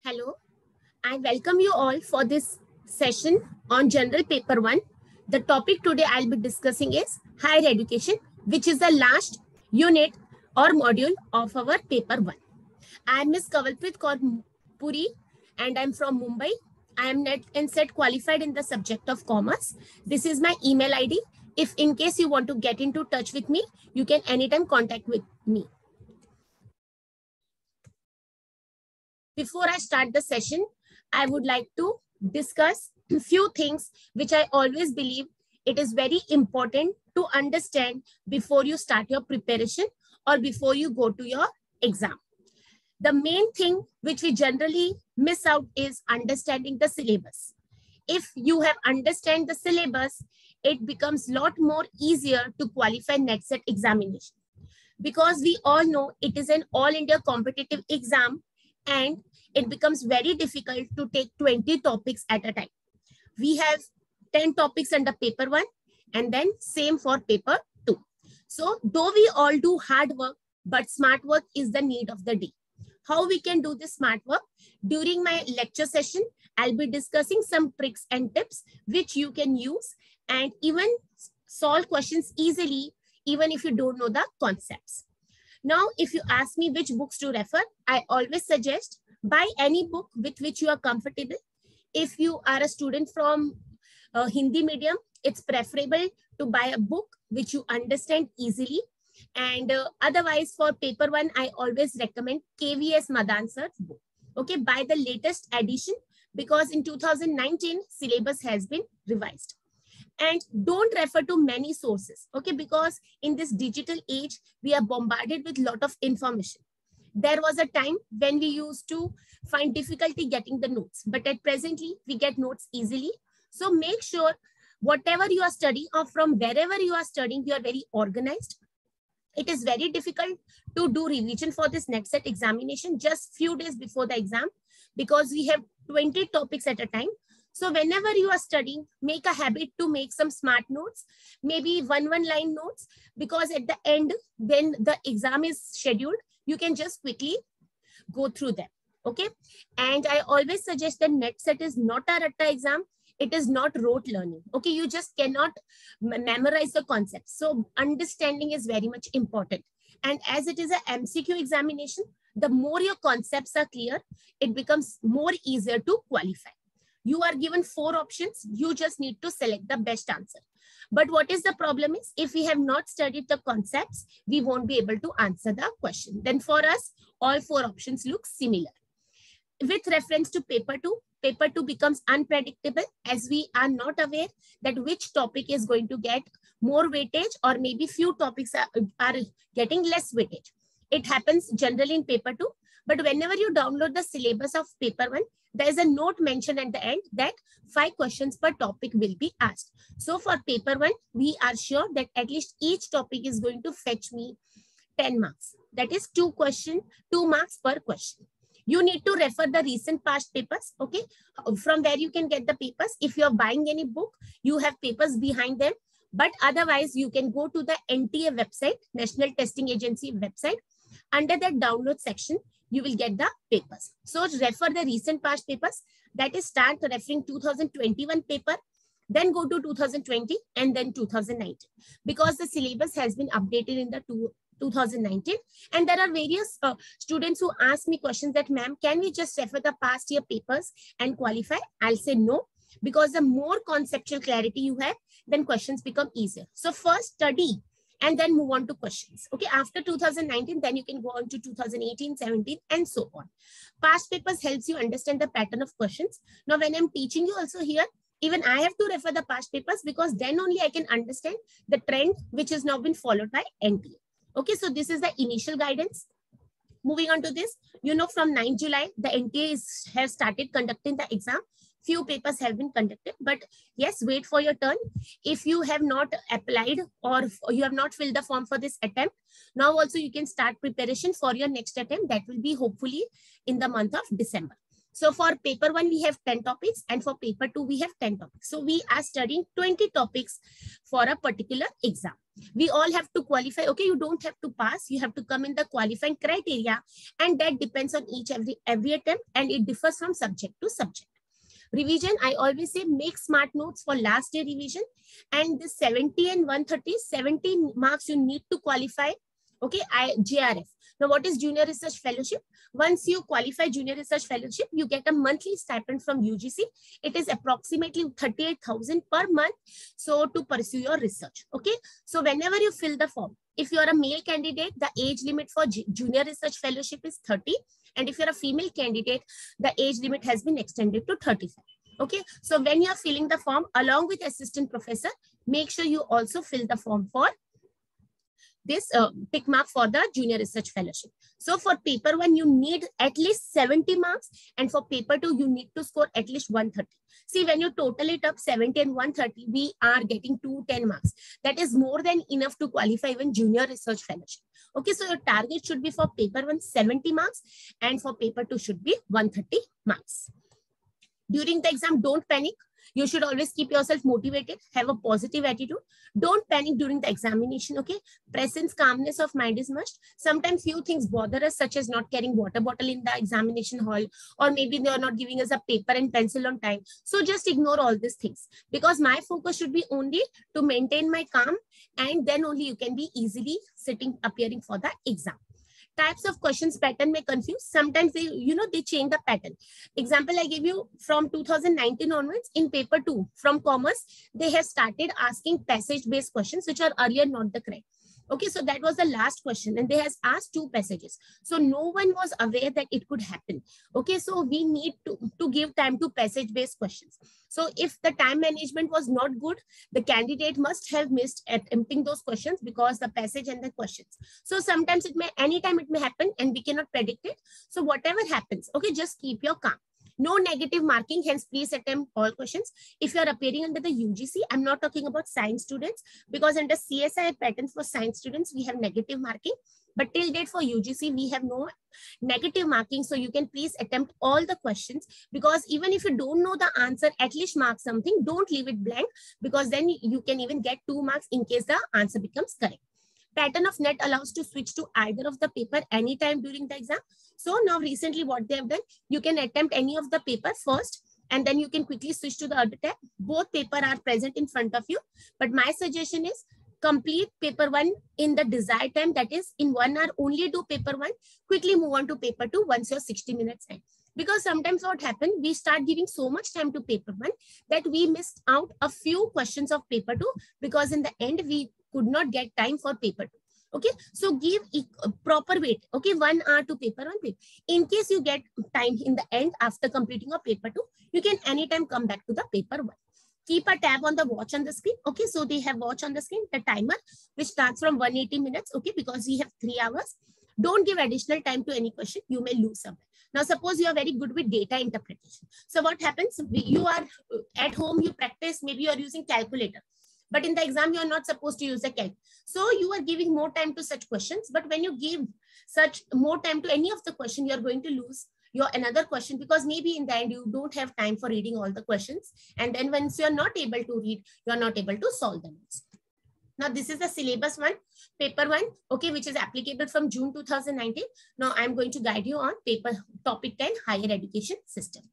Hello, I welcome you all for this session on General Paper 1. The topic today I'll be discussing is Higher Education, which is the last unit or module of our Paper 1. I am Ms. Kanwalpreet Puri and I'm from Mumbai. I am NET and SET qualified in the subject of commerce. This is my email ID. If in case you want to get into touch with me, you can anytime contact with me. Before I start the session, I would like to discuss a few things which I always believe it is very important to understand before you start your preparation or before you go to your exam. The main thing which we generally miss out is understanding the syllabus. If you have understand the syllabus, it becomes a lot more easier to qualify NET/SET examination. Because we all know it is an all India competitive exam and it becomes very difficult to take 20 topics at a time. We have 10 topics under paper 1 and then same for paper 2. So though we all do hard work, but smart work is the need of the day. How we can do this smart work? During my lecture session, I'll be discussing some tricks and tips which you can use and even solve questions easily, even if you don't know the concepts. Now, if you ask me which books to refer, I always suggest buy any book with which you are comfortable. If you are a student from Hindi medium, it's preferable to buy a book which you understand easily. And otherwise, for paper 1, I always recommend KVS Madan sir's book. Okay, buy the latest edition because in 2019, syllabus has been revised. And don't refer to many sources, okay? Because in this digital age, we are bombarded with a lot of information. There was a time when we used to find difficulty getting the notes, but at presently, we get notes easily. So make sure whatever you are studying or from wherever you are studying, you are very organized. It is very difficult to do revision for this NET/SET examination just few days before the exam because we have 20 topics at a time. So whenever you are studying, make a habit to make some smart notes, maybe one line notes, because at the end, when the exam is scheduled, you can just quickly go through them, okay? And I always suggest that NET/SET is not a ratta exam. It is not rote learning, okay? You just cannot memorize the concepts. So understanding is very much important. And as it is an MCQ examination, the more your concepts are clear, it becomes more easier to qualify. You are given 4 options. You just need to select the best answer. But what is the problem is, if we have not studied the concepts, we won't be able to answer the question. Then for us, all 4 options look similar. With reference to paper 2 becomes unpredictable as we are not aware that which topic is going to get more weightage or maybe few topics are getting less weightage. It happens generally in paper 2. But whenever you download the syllabus of paper 1, there is a note mentioned at the end that 5 questions per topic will be asked. So for paper 1, we are sure that at least each topic is going to fetch me 10 marks. That is 2 marks per question. You need to refer the recent past papers, okay? From where you can get the papers. If you're buying any book, you have papers behind them. But otherwise, you can go to the NTA website, National Testing Agency website. Under that download section, you will get the papers. So refer the recent past papers. That is, start referring 2021 paper, then go to 2020 and then 2019. Because the syllabus has been updated in the 2019. And there are various students who ask me questions that, ma'am, can we just refer the past year papers and qualify? I'll say no, because the more conceptual clarity you have, then questions become easier. So first study and then move on to questions. Okay, after 2019, then you can go on to 2018, 17, and so on. Past papers helps you understand the pattern of questions. Now, when I'm teaching you also here, even I have to refer the past papers because then only I can understand the trend which has now been followed by NTA. Okay, so this is the initial guidance. Moving on to this, you know, from 9 July, the NTA has started conducting the exam. Few papers have been conducted, but yes, wait for your turn. If you have not applied or you have not filled the form for this attempt, now also you can start preparation for your next attempt. That will be hopefully in the month of December. So for paper 1, we have 10 topics, and for paper 2, we have 10 topics. So we are studying 20 topics for a particular exam. We all have to qualify. Okay, you don't have to pass. You have to come in the qualifying criteria, and that depends on every attempt, and it differs from subject to subject. Revision, I always say make smart notes for last day revision, and this 70 and 130, 70 marks you need to qualify. Okay, JRF. Now, what is Junior Research Fellowship? Once you qualify Junior Research Fellowship, you get a monthly stipend from UGC. It is approximately 38,000 per month. So to pursue your research. Okay, so whenever you fill the form, if you are a male candidate, the age limit for Junior Research Fellowship is 30. And if you're a female candidate, the age limit has been extended to 35. Okay, so when you're filling the form along with assistant professor, make sure you also fill the form for this tick mark for the Junior Research Fellowship. So for paper 1, you need at least 70 marks, and for paper 2, you need to score at least 130. See, when you total it up 70 and 130, we are getting 210 marks. That is more than enough to qualify even Junior Research Fellowship. Okay, so your target should be for paper 1, 70 marks, and for paper 2 should be 130 marks. During the exam, don't panic. You should always keep yourself motivated, have a positive attitude. Don't panic during the examination, okay? Presence, calmness of mind is must. Sometimes few things bother us, such as not carrying water bottle in the examination hall, or maybe they are not giving us a paper and pencil on time. So just ignore all these things, because my focus should be only to maintain my calm, and then only you can be easily appearing for the exam. Types of questions pattern may confuse. Sometimes they change the pattern. Example I give you, from 2019 onwards in paper 2 from commerce, they have started asking passage based questions, which are earlier not the correct. Okay, so that was the last question, and they has asked 2 passages. So no one was aware that it could happen. Okay, so we need to give time to passage based questions. So if the time management was not good, the candidate must have missed attempting those questions because the passage and the questions. So sometimes anytime it may happen, and we cannot predict it. So whatever happens, okay, just keep your calm. No negative marking, hence please attempt all questions. If you are appearing under the UGC, I'm not talking about science students, because under CSI pattern for science students, we have negative marking. But till date for UGC, we have no negative marking. So you can please attempt all the questions, because even if you don't know the answer, at least mark something. Don't leave it blank, because then you can even get 2 marks in case the answer becomes correct. Pattern of net allows to switch to either of the paper anytime during the exam. So now recently what they have done, you can attempt any of the paper first, and then you can quickly switch to the other tab. Both paper are present in front of you, but my suggestion is complete paper 1 in the desired time, that is in 1 hour only do paper 1, quickly move on to paper 2 once your 60 minutes time. Because sometimes what happened, we start giving so much time to paper 1 that we missed out a few questions of paper 2, because in the end we could not get time for paper 2. Okay, so give proper weight. Okay, 1 hour to paper 1 paper. In case you get time in the end after completing your paper 2, you can anytime come back to the paper 1. Keep a tab on the watch on the screen. Okay, so they have watch on the screen, the timer, which starts from 180 minutes. Okay, because we have 3 hours. Don't give additional time to any question. You may lose something. Now, suppose you are very good with data interpretation. So what happens? You are at home, you practice, maybe you are using calculator. But in the exam, you are not supposed to use a calc. So you are giving more time to such questions. But when you give such more time to any of the question, you are going to lose your another question, because maybe in the end, you don't have time for reading all the questions. And then once you are not able to read, you are not able to solve the notes. Now, this is the syllabus 1, paper 1, okay, which is applicable from June 2019. Now, I'm going to guide you on topic 10, higher education system.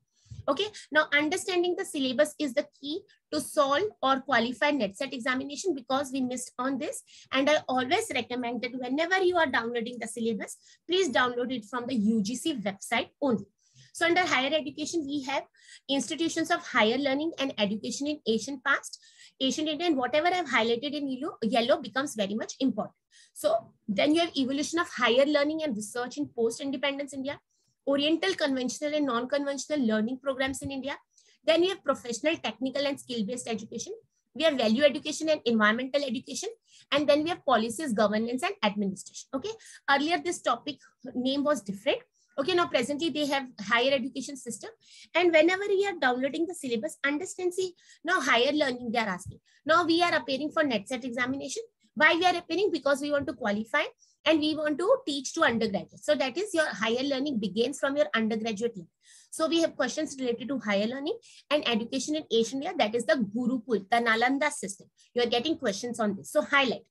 Okay, now understanding the syllabus is the key to solve or qualify NET/SET examination, because we missed on this. And I always recommend that whenever you are downloading the syllabus, please download it from the UGC website only. So under higher education, we have institutions of higher learning and education in Asian past, Asian India, and whatever I've highlighted in yellow becomes very much important. So then you have evolution of higher learning and research in post-independence India, Oriental conventional and non-conventional learning programs in India. Then we have professional, technical and skill-based education. We have value education and environmental education. And then we have policies, governance and administration. Okay. Earlier, this topic name was different. Okay. Now, presently, they have higher education system. And whenever we are downloading the syllabus, understand, see, now higher learning they are asking. Now we are appearing for NET/SET examination. Why we are appearing? Because we want to qualify. and we want to teach to undergraduates. So that is your higher learning begins from your undergraduate level. So we have questions related to higher learning and education in Asian India. That is the Gurukul, the Nalanda system. You are getting questions on this. So highlight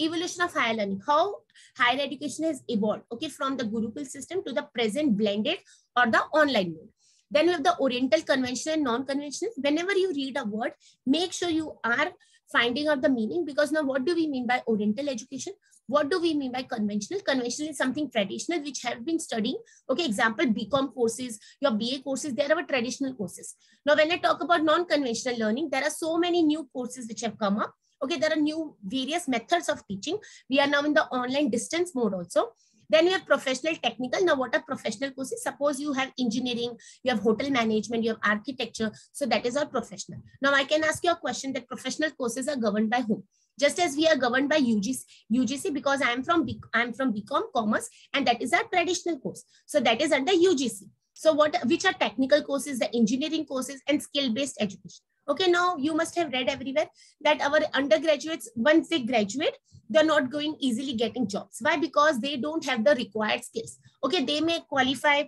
evolution of higher learning, how higher education has evolved, okay, from the Gurukul system to the present blended or the online mode. Then we have the Oriental conventional and non-conventional. Whenever you read a word, make sure you are finding out the meaning, because now what do we mean by Oriental education? What do we mean by conventional? Conventional is something traditional which have been studying. Okay, example, BCom courses, your BA courses, they are our traditional courses. Now, when I talk about non-conventional learning, there are so many new courses which have come up. Okay, there are new various methods of teaching. We are now in the online distance mode also. Then you have professional technical. Now, what are professional courses? Suppose you have engineering, you have hotel management, you have architecture. So that is our professional. Now, I can ask you a question that professional courses are governed by whom? Just as we are governed by UGC, because I am from BCom Commerce, and that is our traditional course. So that is under UGC. So which are technical courses, the engineering courses, and skill-based education. Okay, now you must have read everywhere that our undergraduates, once they graduate, they're not going easily getting jobs. Why? Because they don't have the required skills. Okay, they may qualify,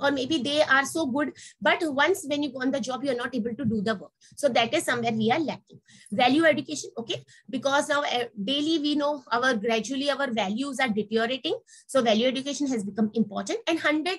or maybe they are so good, but once when you go on the job, you're not able to do the work. So that is somewhere we are lacking. Value education, okay, because now daily we know gradually our values are deteriorating. So value education has become important, and 100%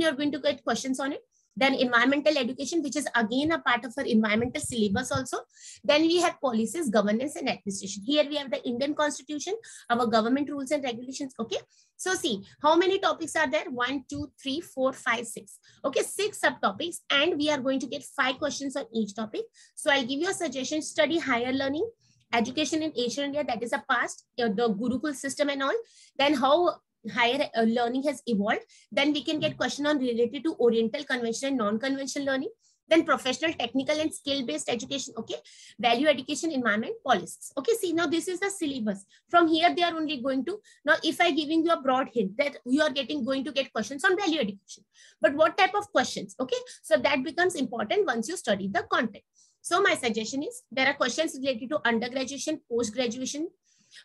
you're going to get questions on it. Then environmental education, which is again a part of our environmental syllabus also. Then we have policies, governance, and administration. Here we have the Indian Constitution, our government rules and regulations. Okay. So see, how many topics are there? 1, 2, 3, 4, 5, 6. Okay, 6 subtopics, and we are going to get 5 questions on each topic. So I'll give you a suggestion: study higher learning, education in Asian India, that is a past, the Gurukul system and all. Then how higher learning has evolved. Then we can get question on related to Oriental conventional and non-conventional learning. Then professional, technical, and skill-based education. Okay, value education, environment, policies. Okay, see, now this is the syllabus. From here, they are only going to, now if I giving you a broad hint that you are going to get questions on value education, but what type of questions? Okay, so that becomes important once you study the content. So my suggestion is there are questions related to undergraduation, post-graduation.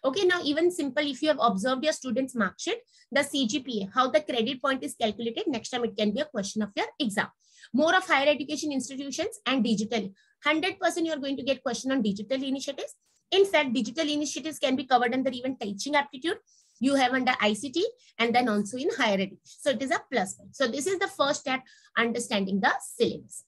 Okay, now even simple, if you have observed your student's mark sheet, the CGPA, how the credit point is calculated, next time it can be a question of your exam. More of higher education institutions and digital. 100% you are going to get question on digital initiatives. In fact, digital initiatives can be covered under even teaching aptitude. You have under ICT and then also in higher education. So it is a plus point. So this is the first step, understanding the syllabus.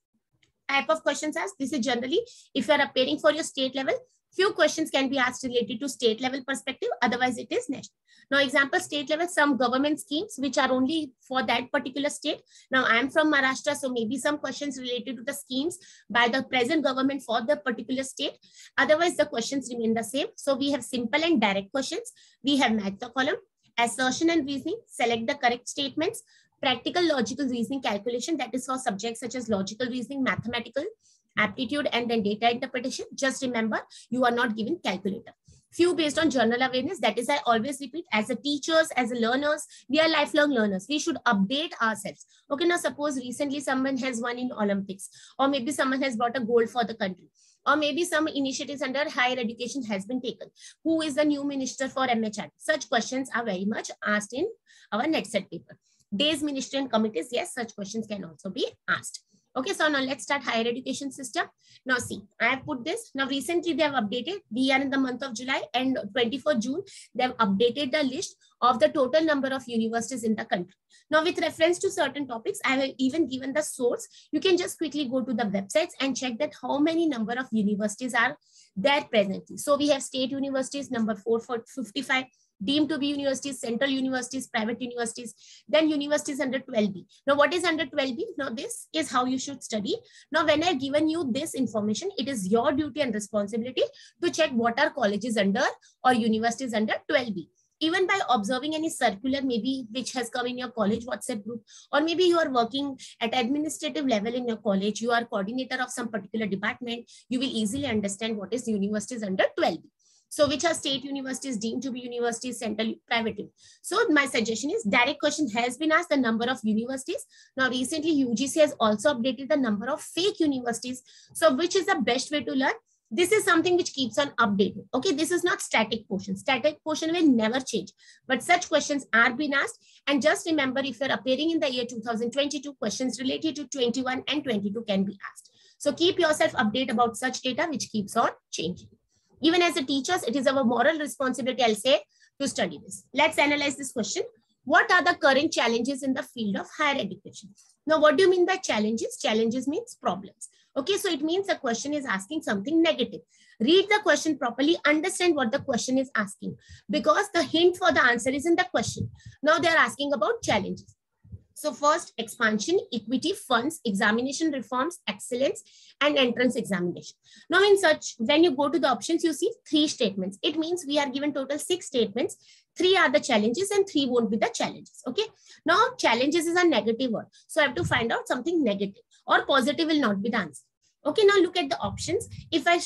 Type of questions asked. This is generally if you are appearing for your state level, few questions can be asked related to state level perspective. Otherwise, it is national. Now, example, state level, some government schemes which are only for that particular state. Now, I am from Maharashtra, so maybe some questions related to the schemes by the present government for the particular state. Otherwise, the questions remain the same. So we have simple and direct questions. We have match the column, assertion and reasoning, select the correct statements, practical logical reasoning calculation, that is for subjects such as logical reasoning, mathematical, aptitude, and then data interpretation. Just remember, you are not given calculator. Few based on general awareness, that is I always repeat, as a teachers, as a learners, we are lifelong learners. We should update ourselves. Okay, now suppose recently someone has won in Olympics, or maybe someone has brought a gold for the country, or maybe some initiatives under higher education has been taken. Who is the new minister for MHR? Such questions are very much asked in our next set paper. Days, ministry and committees, yes, such questions can also be asked. Okay, so now let's start higher education system. Now see, I have put this. Now recently they have updated. We are in the month of July, and 24th June, they have updated the list of the total number of universities in the country. Now with reference to certain topics, I have even given the source. You can just quickly go to the websites and check that how many number of universities are there presently. So we have state universities, number 455. Deemed to be universities, central universities, private universities, then universities under 12B. Now, what is under 12B? Now, this is how you should study. Now, when I've given you this information, it is your duty and responsibility to check what are colleges under or universities under 12B. Even by observing any circular, maybe which has come in your college WhatsApp group, or maybe you are working at administrative level in your college, you are coordinator of some particular department, you will easily understand what is universities under 12B. So which are state universities, deemed to be universities, central, private. So my suggestion is direct question has been asked, the number of universities. Now recently UGC has also updated the number of fake universities. So which is the best way to learn? This is something which keeps on updating. Okay, this is not static portion. Static portion will never change, but such questions are being asked. And just remember, if you're appearing in the year 2022, questions related to 21 and 22 can be asked. So keep yourself updated about such data which keeps on changing. Even as a teachers, it is our moral responsibility, I'll say, to study this. Let's analyze this question. What are the current challenges in the field of higher education? Now, what do you mean by challenges? Challenges means problems. Okay, so it means the question is asking something negative. Read the question properly, understand what the question is asking, because the hint for the answer is in the question. Now they are asking about challenges. So first, expansion, equity, funds, examination reforms, excellence, and entrance examination. Now in such, when you go to the options, you see 3 statements. It means we are given total 6 statements. 3 are the challenges and 3 won't be the challenges. Okay. Now challenges is a negative word. So I have to find out something negative, or positive will not be the answer. Okay. Now look at the options. If I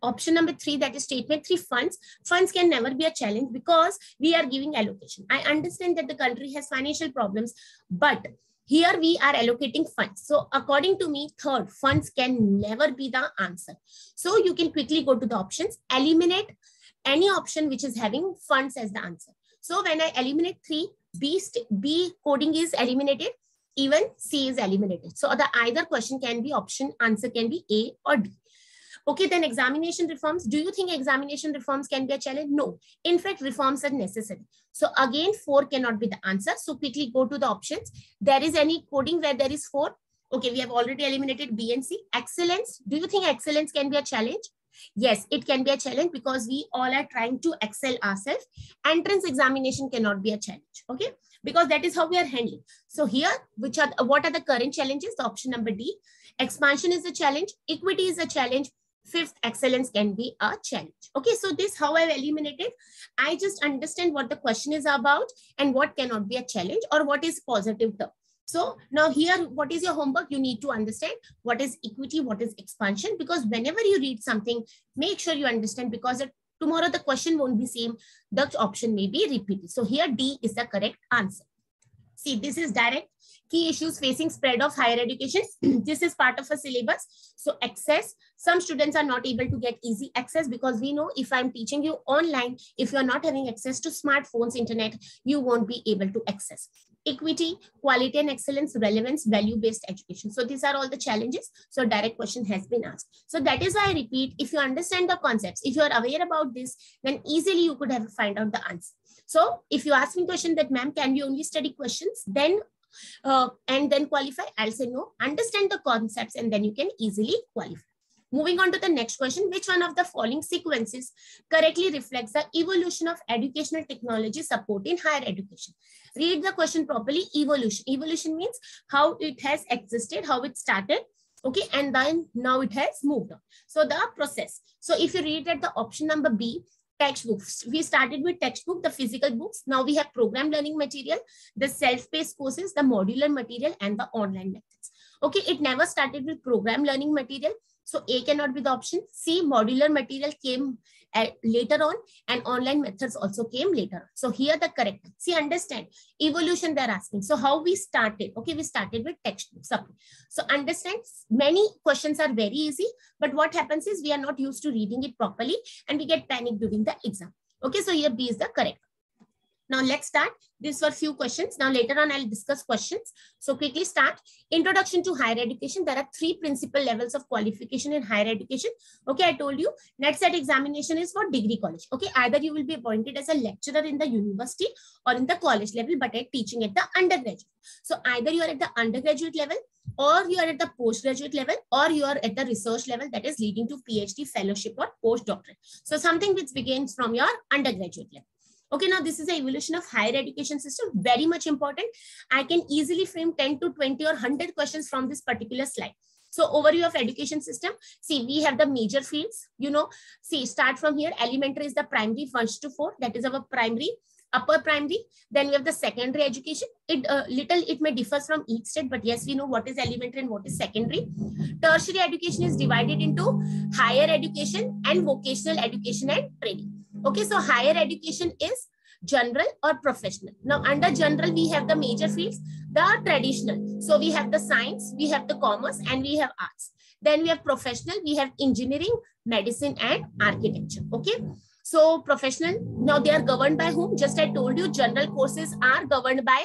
option number 3, that is statement 3, funds can never be a challenge because we are giving allocation. I understand that the country has financial problems, but here we are allocating funds. So according to me, third, funds can never be the answer. So you can quickly go to the options, eliminate any option which is having funds as the answer. So when I eliminate 3, B coding is eliminated, even C is eliminated. So the either question can be option, answer can be A or D. Okay, then examination reforms. Do you think examination reforms can be a challenge? No. In fact, reforms are necessary. So again, 4 cannot be the answer. So quickly go to the options. There is any coding where there is 4. Okay, we have already eliminated B and C. Excellence. Do you think excellence can be a challenge? Yes, it can be a challenge because we all are trying to excel ourselves. Entrance examination cannot be a challenge. Okay, because that is how we are handling. So here, what are the current challenges? The option number D. Expansion is a challenge. Equity is a challenge. 5th, excellence can be a challenge. Okay, so this how I've eliminated. I just understand what the question is about and what cannot be a challenge or what is positive term. So now here, what is your homework? You need to understand what is equity, what is expansion, because whenever you read something, make sure you understand, because tomorrow the question won't be same. The option may be repeated. So here D is the correct answer. See, this is direct. Key issues facing spread of higher education. This is part of a syllabus. So access. Some students are not able to get easy access, because we know if I'm teaching you online, if you're not having access to smartphones, internet, you won't be able to access. Equity, quality and excellence, relevance, value-based education. So these are all the challenges. So direct question has been asked. So that is why I repeat, if you understand the concepts, if you are aware about this, then easily you could have find out the answer. So if you ask me question that, ma'am, can we only study questions then and then qualify? I'll say no. Understand the concepts and then you can easily qualify. Moving on to the next question, which one of the following sequences correctly reflects the evolution of educational technology support in higher education? Read the question properly. Evolution. Evolution means how it has existed, how it started. Okay, and then now it has moved on. So the process. So if you read at the option number B, textbooks. We started with textbook, the physical books. Now we have program learning material, the self-paced courses, the modular material, and the online methods. Okay, it never started with program learning material. So A cannot be the option. C, modular material came later on, and online methods also came later. So here the correct. See, understand evolution they're asking. So how we started? Okay, we started with textbooks. So understand, many questions are very easy, but what happens is we are not used to reading it properly and we get panicked during the exam. Okay, so here B is the correct. Now let's start. These were few questions. Now later on I'll discuss questions. So quickly start. Introduction to higher education. There are 3 principal levels of qualification in higher education. Okay, I told you next set examination is for degree college. Okay, either you will be appointed as a lecturer in the university or in the college level, but at teaching at the undergraduate. So either you are at the undergraduate level, or you are at the postgraduate level, or you are at the research level, that is leading to PhD, fellowship, or postdoctorate. So something which begins from your undergraduate level. Okay, now this is the evolution of higher education system, very much important. I can easily frame 10 to 20 or 100 questions from this particular slide. So overview of education system. See, we have the major fields, see, start from here. Elementary is the primary 1 to 4. That is our primary, upper primary. Then we have the secondary education. It may differ from each state, but yes, we know what is elementary and what is secondary. Tertiary education is divided into higher education and vocational education and training. Okay, so higher education is general or professional. Now under general, we have the major fields, the traditional. So we have the science, we have the commerce, and we have arts. Then we have professional, we have engineering, medicine, and architecture. Okay. So professional, now they are governed by whom? Just I told you, general courses are governed by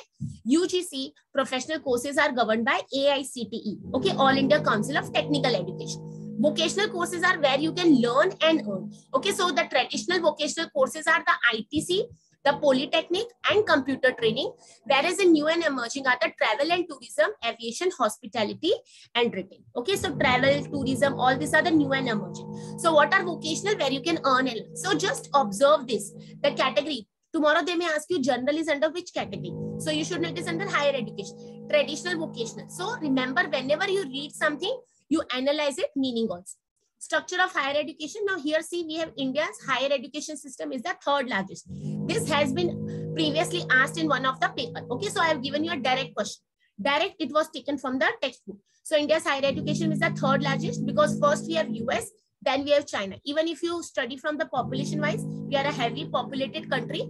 UGC. Professional courses are governed by AICTE. Okay, All India Council of Technical Education. Vocational courses are where you can learn and earn. Okay, so the traditional vocational courses are the ITC, the Polytechnic, and computer training, whereas the new and emerging are the travel and tourism, aviation, hospitality, and retail. Okay, so travel, tourism, all these are the new and emerging. So what are vocational? Where you can earn and learn. So just observe this, the category. Tomorrow they may ask you general is under which category. So you should know it is under higher education, traditional, vocational. So remember, whenever you read something, you analyze it meaning also. Structure of higher education. Now here see, we have India's higher education system is the third largest. This has been previously asked in one of the paper. Okay, so I have given you a direct question. Direct, it was taken from the textbook. So India's higher education is the third largest because first we have US, then we have China. Even if you study from the population wise, we are a heavily populated country.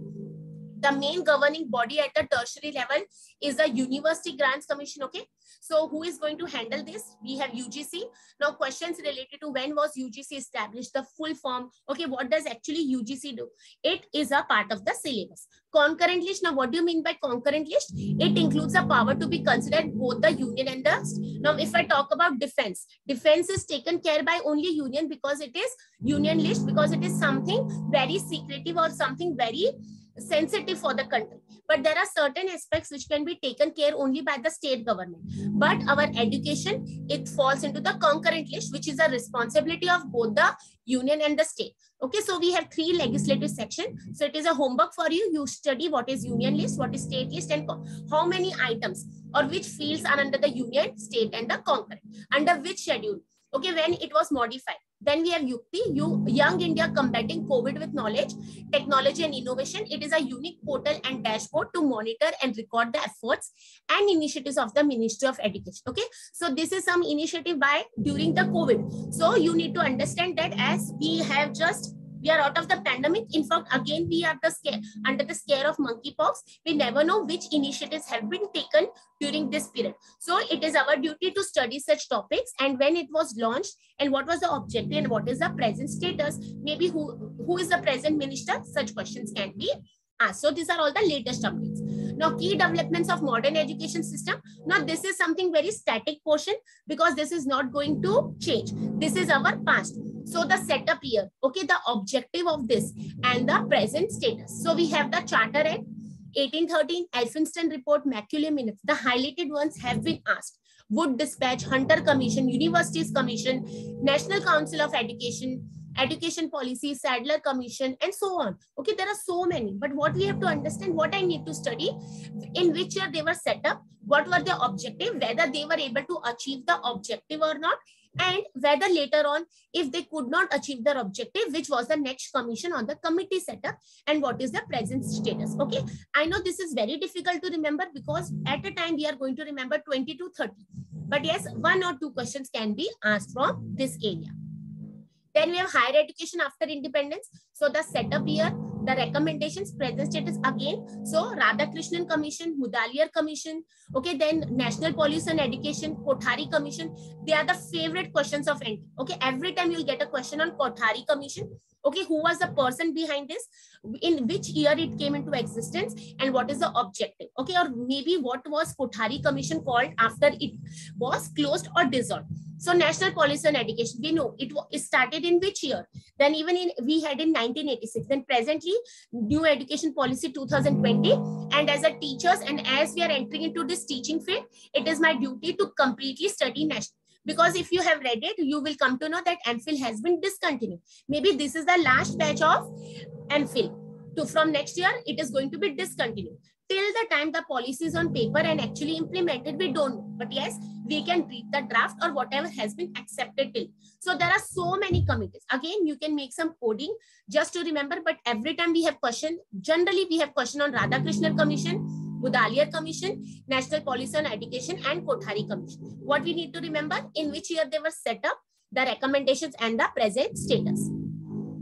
The main governing body at the tertiary level is the University Grants Commission. Okay, so who is going to handle this? We have UGC. Now questions related to when was UGC established, the full form. Okay, what does actually UGC do? It is a part of the syllabus. Concurrent list. Now what do you mean by concurrent list? It includes a power to be considered both the union and the. Now if I talk about defense, defense is taken care by only union because it is union list, because it is something very secretive or something very sensitive for the country. But there are certain aspects which can be taken care only by the state government. But our education, it falls into the concurrent list, which is a responsibility of both the union and the state. Okay, so we have 3 legislative sections. So it is a homework for you. You study what is union list, what is state list, and how many items or which fields are under the union, state, and the concurrent. Under which schedule? Okay, when it was modified. Then we have Yukti, Young India Combating COVID with Knowledge, Technology and Innovation. It is a unique portal and dashboard to monitor and record the efforts and initiatives of the Ministry of Education. Okay, so this is some initiative by during the COVID. So you need to understand that as we are out of the pandemic. In fact, again, we are under the scare of monkeypox. We never know which initiatives have been taken during this period. So it is our duty to study such topics and when it was launched and what was the objective and what is the present status. Maybe who is the present minister? Such questions can be asked. So these are all the latest updates. Now, key developments of modern education system. Now, this is something very static portion because this is not going to change. This is our past. So the setup here, okay, the objective of this and the present status. So we have the Charter Act, 1813, Elphinstone Report, Macaulay Minutes. The highlighted ones have been asked. Wood Dispatch, Hunter Commission, Universities Commission, National Council of Education, Education Policy, Sadler Commission, and so on. Okay, there are so many. But what we have to understand, what I need to study, in which year they were set up, what were the objective, whether they were able to achieve the objective or not, and whether later on, if they could not achieve their objective, which was the next commission or the committee setup, and what is the present status. Okay, I know this is very difficult to remember because at a time we are going to remember 20 to 30. But yes, 1 or 2 questions can be asked from this area. Then we have higher education after independence. So the setup here, the recommendations, present status again. So Radhakrishnan Commission, Mudaliar Commission. Okay, then National Policy on Education, Kothari Commission. They are the favorite questions of NT. Okay, every time you'll get a question on Kothari Commission. Okay, who was the person behind this? In which year it came into existence and what is the objective? Okay, or maybe what was Kothari Commission called after it was closed or dissolved? So National Policy on Education, we know it started in which year? Then even we had in 1986. Then presently, New Education Policy 2020. And as a teachers and as we are entering into this teaching field, it is my duty to completely study national. Because if you have read it, you will come to know that MPhil has been discontinued. Maybe this is the last batch of MPhil. From next year, it is going to be discontinued. Till the time the policy is on paper and actually implemented, we don't know. But yes, we can read the draft or whatever has been accepted till. So there are so many committees. Again, you can make some coding just to remember. But every time we have question, generally we have question on Radhakrishnan Commission, Mudaliar Commission, National Policy on Education, and Kothari Commission. What we need to remember, in which year they were set up, the recommendations and the present status.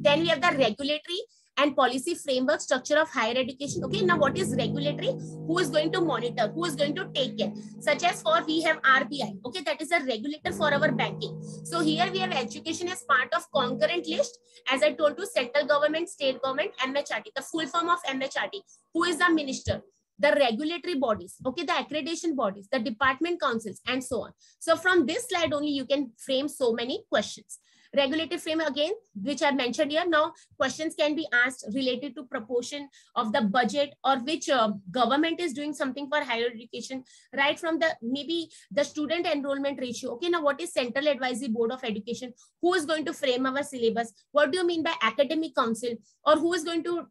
Then we have the regulatory and policy framework structure of higher education. Okay, now what is regulatory? Who is going to monitor? Who is going to take care? Such as for we have RBI. Okay, that is a regulator for our banking. So here we have education as part of concurrent list. As I told you, central government, state government, MHRD, the full form of MHRD. Who is the minister? The regulatory bodies, okay, the accreditation bodies, the department councils, and so on. So from this slide only, you can frame so many questions. Regulatory frame again, which I mentioned here. Now, questions can be asked related to proportion of the budget or which government is doing something for higher education, right from the maybe the student enrollment ratio. Okay, now what is Central Advisory Board of Education? Who is going to frame our syllabus? What do you mean by academic council? Or who is going to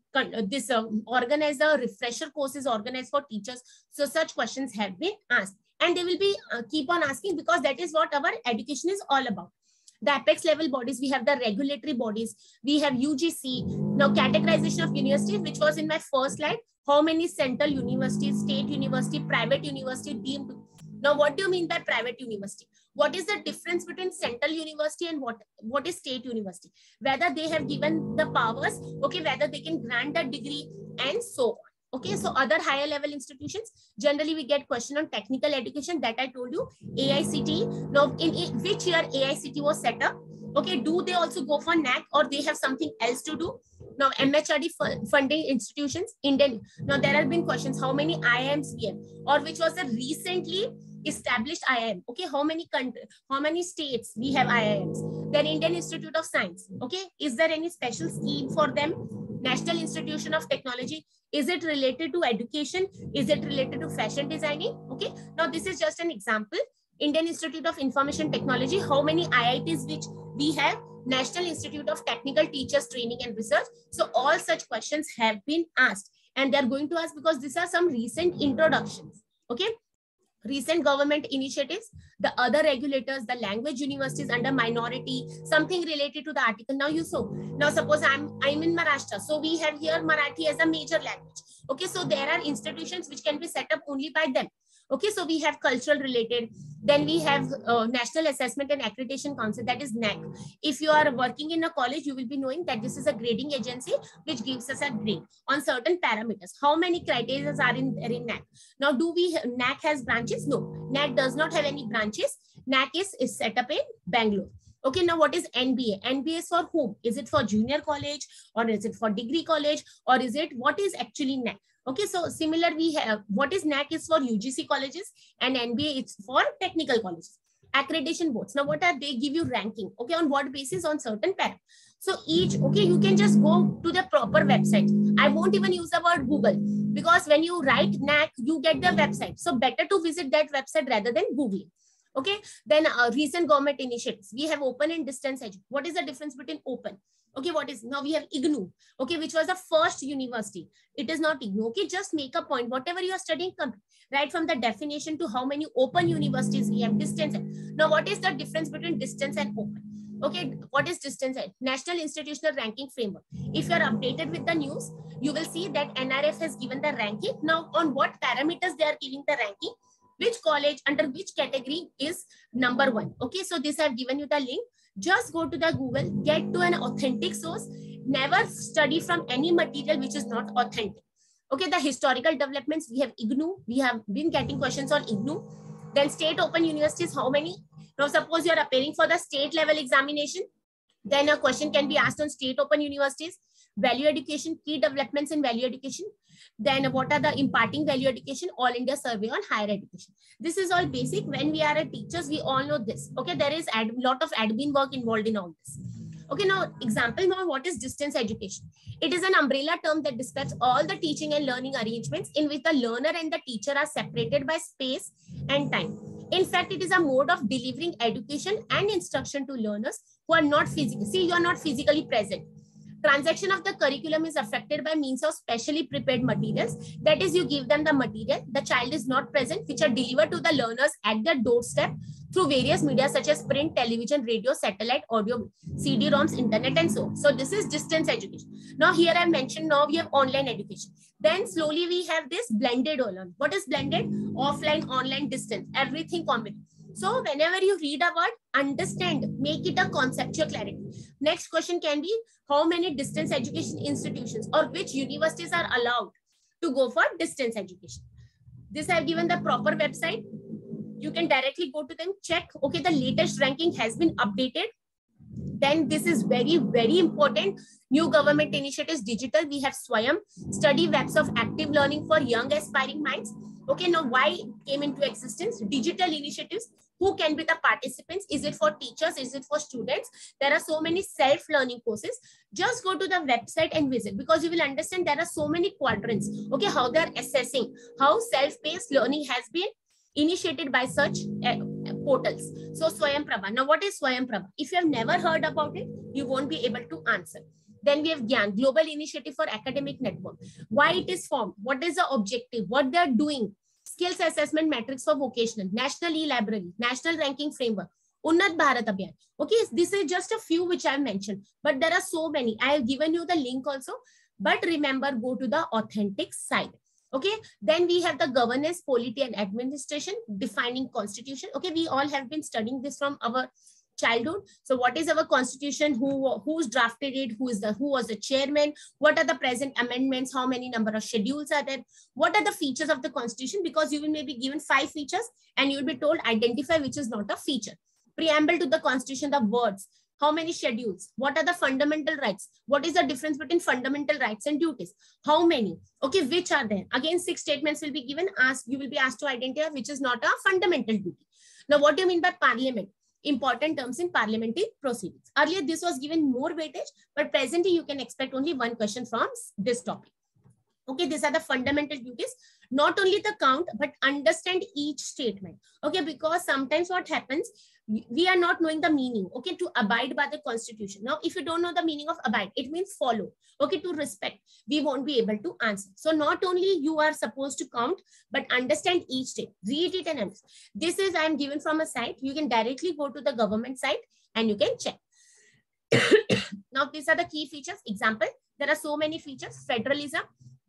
organize the refresher courses organized for teachers? So such questions have been asked, and they will be keep on asking, because that is what our education is all about. The apex level bodies, we have the regulatory bodies, we have UGC. Now, categorization of universities, which was in my first slide. How many central universities, state university, private university deemed? Now, what do you mean by private university? What is the difference between central university and what is state university? Whether they have given the powers, okay, whether they can grant a degree, and so on. Okay, so other higher level institutions, generally we get question on technical education, that I told you, AICTE. Now, in which year AICTE was set up? Okay, do they also go for NAC or they have something else to do? Now, MHRD funding institutions, Indian. Now, there have been questions, how many IIMs we have, or which was a recently established IIM. Okay, how many countries, how many states we have IIMs? Then Indian Institute of Science. Okay, is there any special scheme for them? National Institution of Technology. Is it related to education? Is it related to fashion designing? Okay, now this is just an example. Indian Institute of Information Technology. How many IITs which we have? National Institute of Technical Teachers Training and Research. So all such questions have been asked, and they're going to ask because these are some recent introductions. Okay, recent government initiatives, the other regulators, the language universities under minority, something related to the article. Now you saw, now suppose I'm in Maharashtra, so we have here Marathi as a major language. Okay, so there are institutions which can be set up only by them. Okay, so we have cultural related, then we have National Assessment and Accreditation Council, that is NAC. If you are working in a college, you will be knowing that this is a grading agency which gives us a grade on certain parameters. How many criteria are in NAC? Now, NAC has branches? No, NAC does not have any branches. NAC is set up in Bangalore. Okay, now what is NBA? NBA is for whom? Is it for junior college, or is it for degree college, or is it, what is actually NAC? Okay, so similar we have, what is NAC is for UGC colleges, and NBA is for technical colleges. Accreditation boards. Now what are they? Give you ranking. Okay, on what basis? On certain parameters. So each, okay, you can just go to the proper website. I won't even use the word Google, because when you write NAC, you get the website. So better to visit that website rather than Googling. Okay, then recent government initiatives. We have open and distance education. What is the difference between open? Okay, what is, now we have IGNOU, okay, which was the first university. It is not IGNOU. Okay, just make a point. Whatever you are studying, right from the definition to how many open universities we have, distance. Now, what is the difference between distance and open? Okay, what is distance? National Institutional Ranking Framework. If you are updated with the news, you will see that NRF has given the ranking. Now, on what parameters they are giving the ranking? Which college under which category is number one? Okay, so this I have given you the link. Just go to the Google, get to an authentic source. Never study from any material which is not authentic. Okay, the historical developments, we have IGNOU. We have been getting questions on IGNOU. Then state open universities, how many? Now, suppose you are appearing for the state level examination, then a question can be asked on state open universities. Value education, key developments in value education. Then what are the imparting value education? All India survey on higher education. This is all basic. When we are a teachers, we all know this. Okay, there is a lot of admin work involved in all this. Okay, now example, now what is distance education? It is an umbrella term that describes all the teaching and learning arrangements in which the learner and the teacher are separated by space and time. In fact, it is a mode of delivering education and instruction to learners who are not physically, see, you are not physically present. Transaction of the curriculum is affected by means of specially prepared materials. That is, you give them the material, the child is not present, which are delivered to the learners at their doorstep through various media such as print, television, radio, satellite, audio, CD-ROMs, internet, and so on. So this is distance education. Now here I mentioned, now we have online education. Then slowly we have this blended online. What is blended? Offline, online, distance, everything combined. So whenever you read a word, understand, make it a conceptual clarity. Next question can be, how many distance education institutions or which universities are allowed to go for distance education? This I have given the proper website. You can directly go to them, check, okay, the latest ranking has been updated. Then this is very, very important. New government initiatives, digital. We have Swayam, study webs of active learning for young aspiring minds. Okay, now why came into existence? Digital initiatives. Who can be the participants? Is it for teachers? Is it for students? There are so many self-learning courses. Just go to the website and visit, because you will understand there are so many quadrants. Okay, how they are assessing, how self-paced learning has been initiated by such portals. So Swayam Prabha. Now what is Swayam Prabha? If you have never heard about it, you won't be able to answer. Then we have Gyan, Global Initiative for Academic Network. Why it is formed? What is the objective? What they are doing? Skills Assessment Matrix for Vocational, National E-Library, National Ranking Framework, Unnat Bharat Abhiyan. Okay, this is just a few which I have mentioned, but there are so many. I have given you the link also, but remember, go to the authentic site. Okay, then we have the governance, polity and administration, defining constitution. Okay, we all have been studying this from our childhood. So what is our constitution? Who's drafted it? Who was the chairman? What are the present amendments? How many number of schedules are there? What are the features of the constitution? Because you will maybe given 5 features and you will be told identify which is not a feature. Preamble to the constitution, the words. How many schedules? What are the fundamental rights? What is the difference between fundamental rights and duties? How many? Okay, which are there? Again, 6 statements will be given. You will be asked to identify which is not a fundamental duty. Now, what do you mean by parliament? Important terms in parliamentary proceedings. Earlier, this was given more weightage, but presently you can expect only 1 question from this topic. Okay, these are the fundamental duties. Not only the count, but understand each statement. Okay, because sometimes what happens, we are not knowing the meaning. Okay, to abide by the constitution. Now, if you don't know the meaning of abide, it means follow. Okay, to respect, we won't be able to answer. So not only you are supposed to count, but understand each state, read it and answer. This is I am given from a site. You can directly go to the government site and you can check. Now, these are the key features. Example, there are so many features. Federalism.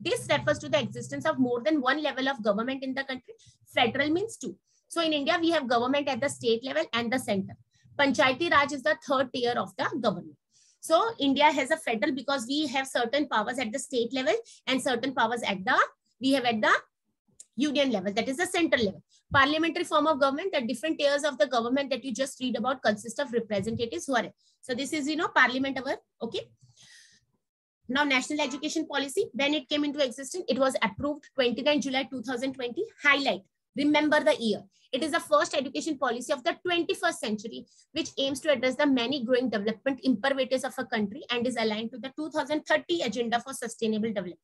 This refers to the existence of more than 1 level of government in the country. Federal means 2. So in India, we have government at the state level and the center. Panchayati Raj is the 3rd tier of the government. So India has a federal because we have certain powers at the state level and certain powers at the union level, that is the central level. Parliamentary form of government, the different tiers of the government that you just read about consist of representatives who are. So this is, parliament our, okay. Now, national education policy, when it came into existence, it was approved 29 July 2020. Highlight, remember the year. It is the first education policy of the 21st century, which aims to address the many growing development imperatives of a country and is aligned to the 2030 Agenda for Sustainable Development.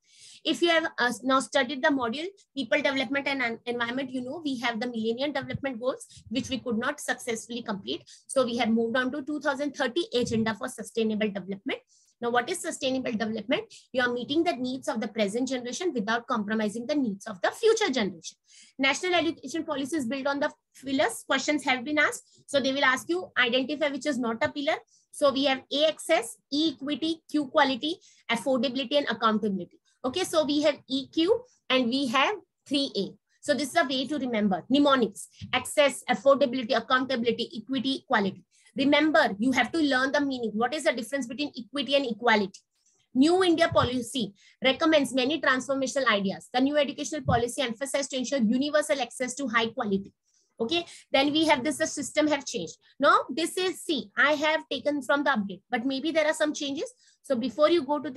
If you have now studied the module, People Development and Environment, we have the Millennium Development Goals, which we could not successfully complete. So we have moved on to 2030 Agenda for Sustainable Development. Now, what is sustainable development? You are meeting the needs of the present generation without compromising the needs of the future generation. National education policy is built on the pillars. Questions have been asked. So they will ask you, identify which is not a pillar. So we have A, access, E, equity, Q, quality, affordability, and accountability. Okay, so we have EQ and we have 3A. So this is a way to remember. Mnemonics, access, affordability, accountability, equity, quality. Remember, you have to learn the meaning. What is the difference between equity and equality? New India policy recommends many transformational ideas. The new educational policy emphasizes to ensure universal access to high quality. Okay, then we have this, the system have changed. Now, this is C. I have taken from the update, but maybe there are some changes. So before you go to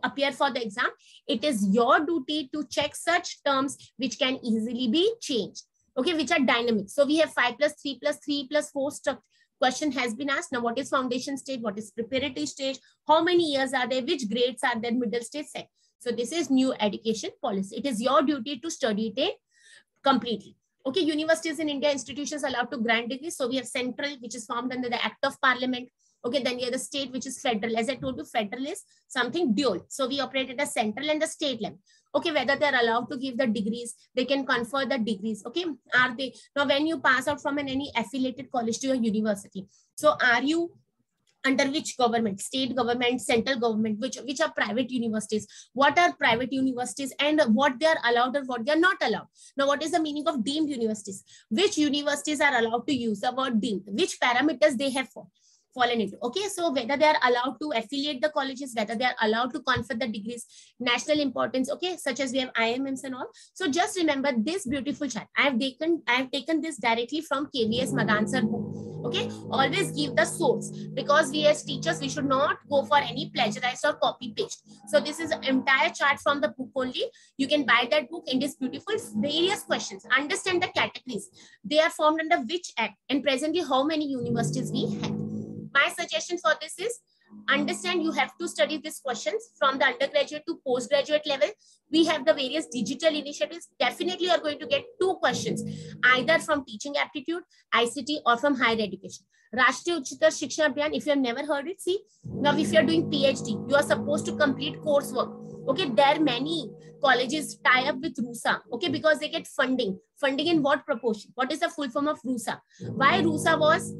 appear for the exam, it is your duty to check such terms which can easily be changed. Okay, which are dynamic. So we have 5 plus 3 plus 3 plus 4 structure. Question has been asked. Now, what is foundation stage? What is preparatory stage? How many years are there? Which grades are there? Middle stage, set. So this is new education policy. It is your duty to study it completely. Okay, universities in India, institutions allowed to grant degrees. So we have central, which is formed under the Act of Parliament. Okay, then we have the state, which is federal. As I told you, federal is something dual. So we operate at the central and the state level. Okay, whether they're allowed to give the degrees, they can confer the degrees. Okay, are they? Now, when you pass out from any affiliated college to your university, so are you under which government, state government, central government, which are private universities, what are private universities and what they are allowed or what they are not allowed. Now, what is the meaning of deemed universities? Which universities are allowed to use the word deemed, which parameters they have fallen into. Okay, so whether they are allowed to affiliate the colleges, whether they are allowed to confer the degrees, national importance, okay, such as we have IMMs and all. So just remember this beautiful chart. I have taken this directly from KVS Madan sir book. Okay, always give the source, because we as teachers, we should not go for any plagiarized or copy paste. So this is an entire chart from the book only. You can buy that book, and this beautiful various questions. Understand the categories. They are formed under which act, and presently how many universities we have. My suggestion for this is, understand you have to study these questions from the undergraduate to postgraduate level. We have the various digital initiatives. Definitely you are going to get 2 questions, either from teaching aptitude, ICT, or from higher education. Rashtriya Uchitar Shiksha Abhiyan, if you have never heard it, see, now if you are doing PhD, you are supposed to complete coursework. Okay, there are many colleges tie up with RUSA, okay, because they get funding. Funding in what proportion? What is the full form of RUSA? Why RUSA was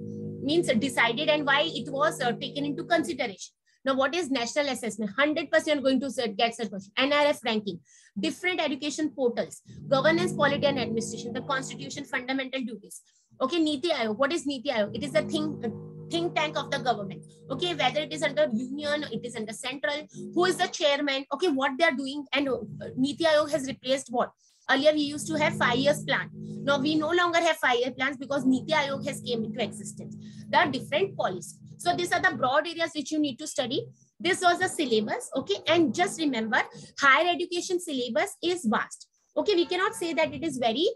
decided and why it was taken into consideration. Now, what is national assessment? 100% you're going to get such question. NRF ranking, different education portals, governance, polity and administration, the constitution, fundamental duties. Okay, Niti Aayog. What is Niti Aayog? It is a think tank of the government. Okay, whether it is under union, it is under central, who is the chairman, okay, what they are doing, and Niti Aayog has replaced what? Earlier, we used to have 5 years plan. Now, we no longer have 5-year plans because Niti Aayog has came into existence. There are different policies. So, these are the broad areas which you need to study. This was the syllabus, okay? And just remember, higher education syllabus is vast. Okay, we cannot say that it is very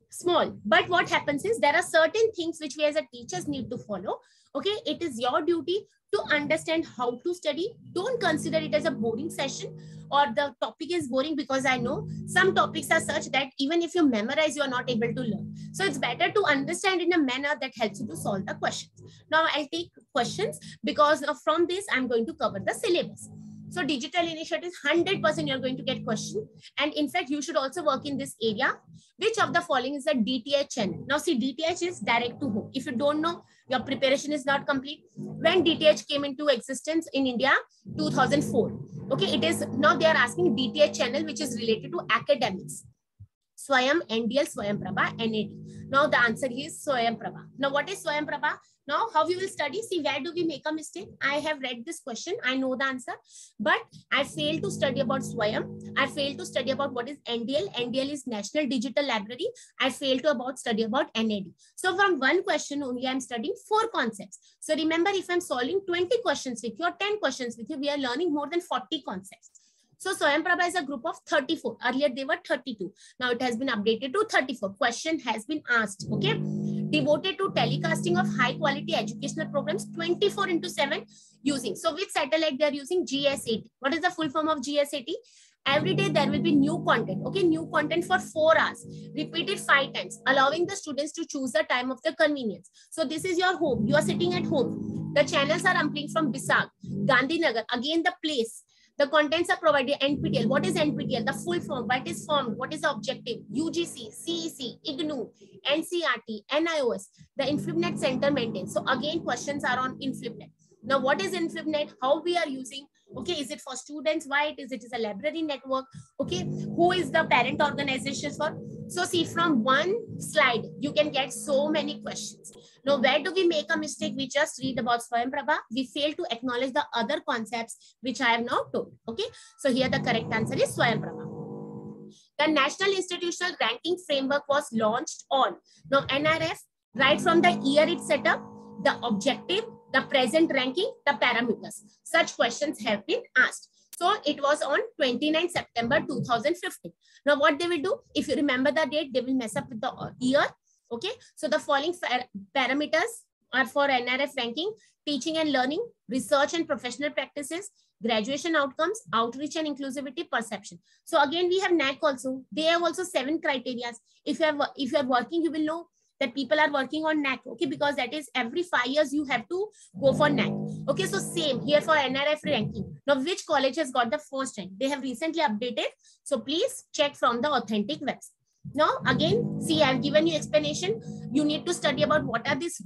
small. But what happens is, there are certain things which we as a teachers need to follow. Okay, it is your duty to understand how to study. Don't consider it as a boring session or the topic is boring, because I know some topics are such that even if you memorize, you are not able to learn. So it's better to understand in a manner that helps you to solve the questions. Now I'll take questions, because from this I'm going to cover the syllabus. So digital initiatives, 100% you're going to get question. And in fact, you should also work in this area. Which of the following is a DTH channel? Now see, DTH is direct to home. If you don't know, your preparation is not complete. When DTH came into existence in India, 2004. Okay, it is, now they are asking DTH channel, which is related to academics. Swayam, NDL, Swayam Prabha, NAD. Now the answer is Swayam Prabha. Now what is Swayam Prabha? Now how we will study? See, where do we make a mistake? I have read this question. I know the answer, but I failed to study about Swayam. I failed to study about what is NDL. NDL is National Digital Library. I failed to study about NAD. So from one question only, I'm studying 4 concepts. So remember, if I'm solving 20 questions with you or 10 questions with you, we are learning more than 40 concepts. So Swayam Prabha is a group of 34. Earlier they were 32. Now it has been updated to 34. Question has been asked. Okay. Devoted to telecasting of high quality educational programs 24/7 using. So which satellite they are using? GS80. What is the full form of GS80? Every day there will be new content. Okay. New content for 4 hours. Repeated 5 times. Allowing the students to choose the time of their convenience. So this is your home. You are sitting at home. The channels are uplink from Bisag, Gandhinagar. Again the place. The contents are provided. NPTEL. What is NPTEL? The full form. What is formed? What is the objective? UGC, CEC, IGNOU, NCRT, NIOS. The InfluNet Center maintains. So again, questions are on InfluNet. Now, what is InfluNet? How we are using? Okay, is it for students? Why it is? It is a library network. Okay, who is the parent organization for? So see, from one slide, you can get so many questions. Now, where do we make a mistake? We just read about Swayam Prabha. We fail to acknowledge the other concepts which I have now told. Okay, so here the correct answer is Swayam Prabha. The National Institutional Ranking Framework was launched on. Now, NRF, right from the year it set up, the objective, the present ranking, the parameters. Such questions have been asked. So it was on 29 September 2015. Now what they will do, if you remember the date, they will mess up with the year. Okay, so the following parameters are for NRF ranking: teaching and learning, research and professional practices, graduation outcomes, outreach and inclusivity, perception. So again, we have NAC also. They have also 7 criteria. If you are working, you will know that people are working on NAC, okay, because that is every 5 years you have to go for NAC. Okay, so same here for NRF ranking. Now, which college has got the first rank? They have recently updated. So please check from the authentic website. Now, again, see, I've given you explanation. You need to study about what are these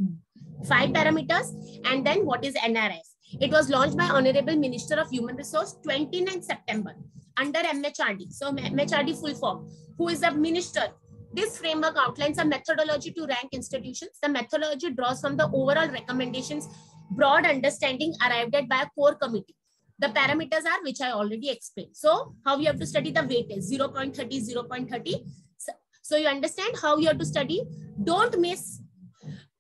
5 parameters and then what is NRF. It was launched by Honorable Minister of Human Resource 29 September under MHRD. So MHRD full form. Who is the minister? This framework outlines a methodology to rank institutions. The methodology draws from the overall recommendations, broad understanding arrived at by a core committee. The parameters are, which I already explained. So how you have to study the weightage, 0.30, 0.30. So you understand how you have to study. Don't miss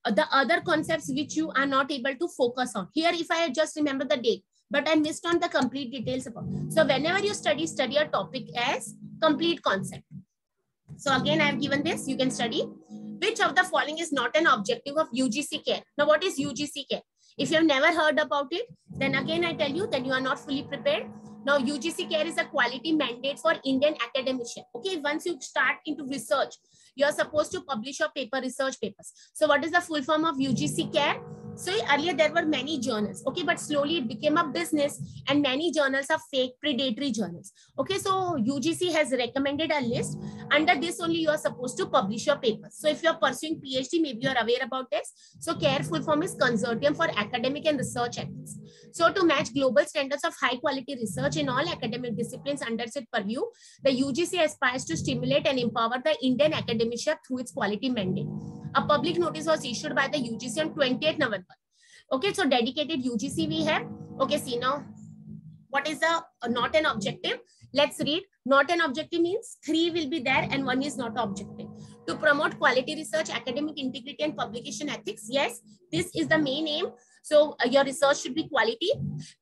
the other concepts which you are not able to focus on. Here, if I just remember the date, but I missed on the complete details about. So whenever you study a topic as complete concept. So again, I have given this, you can study. Which of the following is not an objective of UGC care? Now, what is UGC care? If you have never heard about it, then again, I tell you that you are not fully prepared. Now, UGC care is a quality mandate for Indian academician. Okay, once you start into research, you are supposed to publish your paper, research papers. So what is the full form of UGC care? So earlier there were many journals, okay, but slowly it became a business and many journals are fake predatory journals. Okay, so UGC has recommended a list. Under this only you are supposed to publish your papers. So if you are pursuing PhD, maybe you are aware about this. So CARE full form is Consortium for Academic and Research Ethics. So to match global standards of high quality research in all academic disciplines under its purview, the UGC aspires to stimulate and empower the Indian academia through its quality mandate. A public notice was issued by the UGC on 28th November. Okay, so dedicated UGC we have. Okay, see now, what is the not an objective? Let's read. Not an objective means 3 will be there and 1 is not objective. To promote quality research, academic integrity and publication ethics. Yes, this is the main aim. So your research should be quality,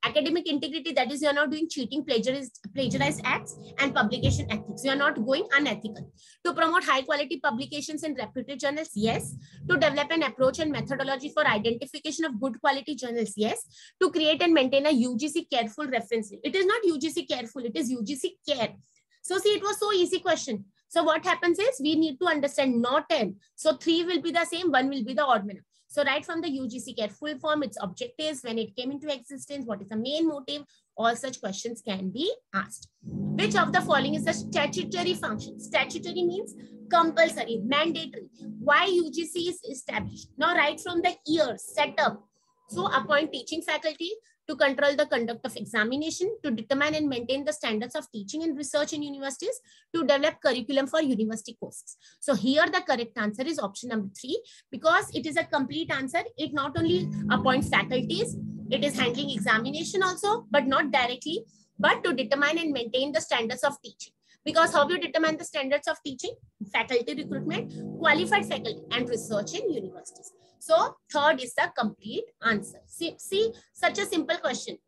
academic integrity, that is you are not doing cheating, plagiarized acts, and publication ethics. You are not going unethical. To promote high quality publications in reputed journals. Yes. To develop an approach and methodology for identification of good quality journals. Yes. To create and maintain a UGC careful reference. It is not UGC careful, it is UGC care. So see, it was so easy question. So what happens is we need to understand not 10. So 3 will be the same, 1 will be the odd manner. So right from the UGC care full form, its objectives, when it came into existence, what is the main motive, all such questions can be asked. Which of the following is the statutory function? Statutory means compulsory, mandatory. Why UGC is established? Now right from the year, set up. So appoint teaching faculty to control the conduct of examination, to determine and maintain the standards of teaching and research in universities, to develop curriculum for university courses. So here the correct answer is option number 3, because it is a complete answer. It not only appoints faculties, it is handling examination also, but not directly, but to determine and maintain the standards of teaching. Because how do you determine the standards of teaching? Faculty recruitment, qualified faculty, and research in universities. So third is the complete answer. See, such a simple question.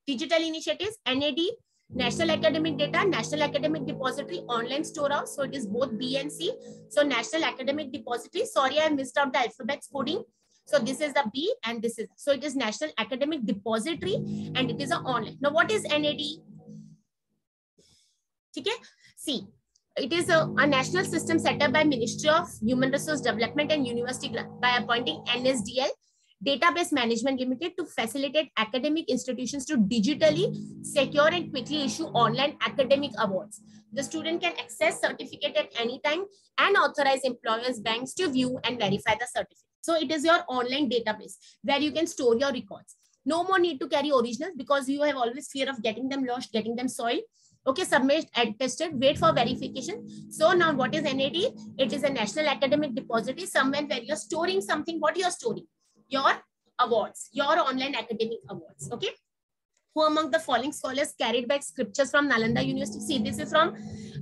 Digital initiatives, NAD, National Academic Data, National Academic Depository, Online Storehouse. So it is both B and C. So National Academic Depository. Sorry, I missed out the alphabets coding. So this is the B and this is, so it is National Academic Depository and it is an online. Now what is NAD? Okay, see. It is a national system set up by Ministry of Human Resource Development and University by appointing NSDL Database Management Limited to facilitate academic institutions to digitally secure and quickly issue online academic awards. The student can access certificate at any time and authorize employers, banks to view and verify the certificate. So it is your online database where you can store your records. No more need to carry originals because you have always fear of getting them lost, getting them soiled. Okay, submit and tested, wait for verification. So now what is NAD? It is a National Academic Depository, somewhere where you're storing something. What you're storing? Your awards, your online academic awards. Okay. Who among the following scholars carried back scriptures from Nalanda University? See, this is from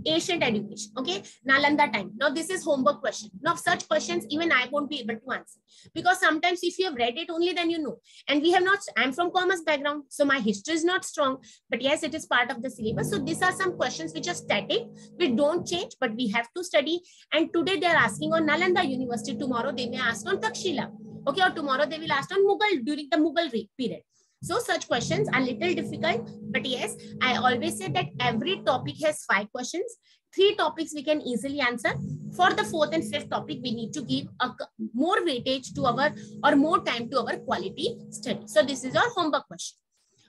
ancient education. Okay, Nalanda time. Now this is homework question. Now such questions even I won't be able to answer because sometimes if you have read it only then you know. And we have not. I'm from commerce background, so my history is not strong. But yes, it is part of the syllabus. So these are some questions which are static. We don't change, but we have to study. And today they are asking on Nalanda University. Tomorrow they may ask on Takshila. Okay, or tomorrow they will ask on Mughal during the Mughal period. So such questions are little difficult, but yes, I always say that every topic has 5 questions. 3 topics we can easily answer. For the 4th and 5th topic, we need to give a more weightage to our or more time to our quality study. So this is our homework question.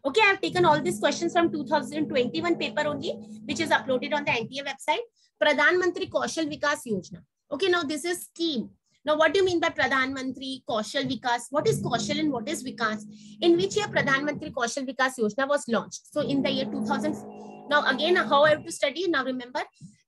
Okay, I have taken all these questions from 2021 paper only, which is uploaded on the NTA website. Pradhan Mantri Kaushal Vikas Yojana. Okay, now this is scheme. Now, what do you mean by Pradhan Mantri Kaushal Vikas? What is Kaushal and what is Vikas? In which year Pradhan Mantri Kaushal Vikas Yojana was launched? So in the year 2000. Now again, how I have to study? Now remember,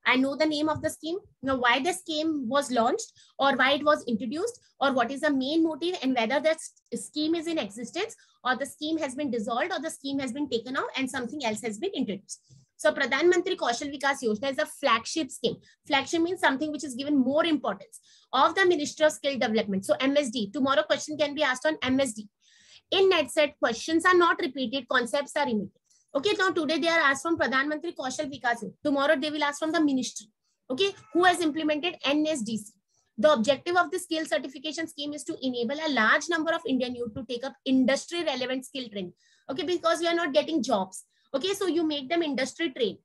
I know the name of the scheme. Now why the scheme was launched or why it was introduced or what is the main motive and whether that scheme is in existence or the scheme has been dissolved or the scheme has been taken out and something else has been introduced. So Pradhan Mantri Kaushal Vikas Yojana is a flagship scheme. Flagship means something which is given more importance of the Ministry of Skill Development. So MSD, tomorrow question can be asked on MSD. In NetSet, questions are not repeated, concepts are repeated. Okay, now today they are asked from Pradhan Mantri Kaushal Vikas. Tomorrow they will ask from the ministry. Okay, who has implemented NSDC? The objective of the skill certification scheme is to enable a large number of Indian youth to take up industry relevant skill training. Okay, because we are not getting jobs. Okay, so you make them industry trained,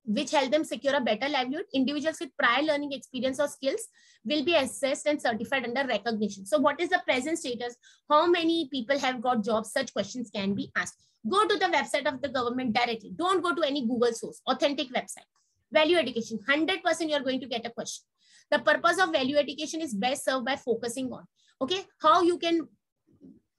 which help them secure a better livelihood. Individuals with prior learning experience or skills will be assessed and certified under recognition. So what is the present status? How many people have got jobs? Such questions can be asked. Go to the website of the government directly. Don't go to any Google source, authentic website. Value education, 100% you're going to get a question. The purpose of value education is best served by focusing on, okay, how you can